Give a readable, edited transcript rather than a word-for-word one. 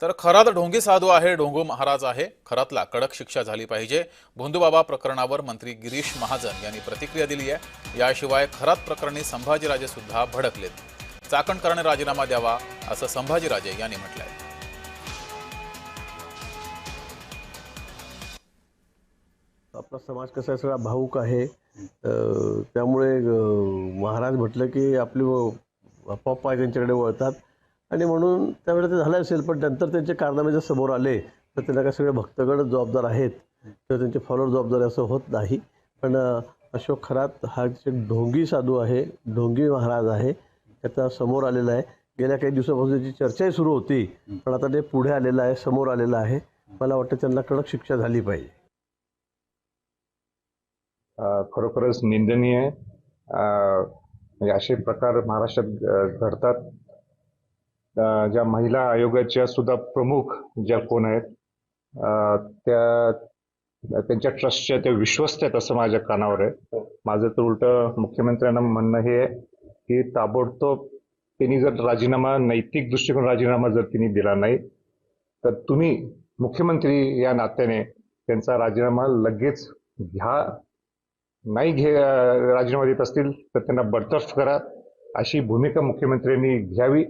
तर खरात ढोंगी साधू आहे, ढोंगू महाराज आहे, खरातला कडक शिक्षा झाली पाहिजे. भोंदूबाबा प्रकरणावर मंत्री गिरीश महाजन यांनी प्रतिक्रिया दिली आहे. याशिवाय खरात प्रकरणी संभाजीराजे सुद्धा भडकलेत. चाकणकरांनी राजीनामा द्यावा असं संभाजीराजे यांनी म्हटलंय. आपला समाज कसा आहे, सगळा भावूक आहे. त्यामुळे महाराज म्हटलं की आपली आपोआप पाय त्यांच्याकडे वळतात आणि म्हणून त्यावेळेला ते झालं असेल. पण नंतर त्यांचे कारनामे जर समोर आले तर त्यांना काय सगळे भक्तगण जबाबदार आहेत तर त्यांचे फॉलोअर जबाबदार असं होत नाही. पण अशोक खरात हा एक ढोंगी साधू आहे, ढोंगी महाराज आहे. त्याचा समोर आलेला आहे. गेल्या काही दिवसापासून त्याची चर्चाही सुरू होती, पण आता ते पुढे आलेलं आहे, समोर आलेलं आहे. मला वाटतं त्यांना कडक शिक्षा झाली पाहिजे. खरोखरच निंदनीय आहे. म्हणजे असे प्रकार महाराष्ट्रात घडतात. ज्या महिला आयोगाच्या सुद्धा प्रमुख ज्या कोण आहेत त्या त्यांच्या ट्रस्टच्या त्या विश्वस्त आहेत असं माझ्या कानावर आहे. माझं तर उलट मुख्यमंत्र्यांना म्हणणं हे आहे की ताबडतोब त्यांनी जर राजीनामा, नैतिक दृष्टिकोन राजीनामा जर त्यांनी दिला नाही तर तुम्ही मुख्यमंत्री या नात्याने त्यांचा राजीनामा लगेच घ्या. नाही राजीनामा देत असतील तर त्यांना बडतर्फ करा, अशी भूमिका मुख्यमंत्र्यांनी घ्यावी.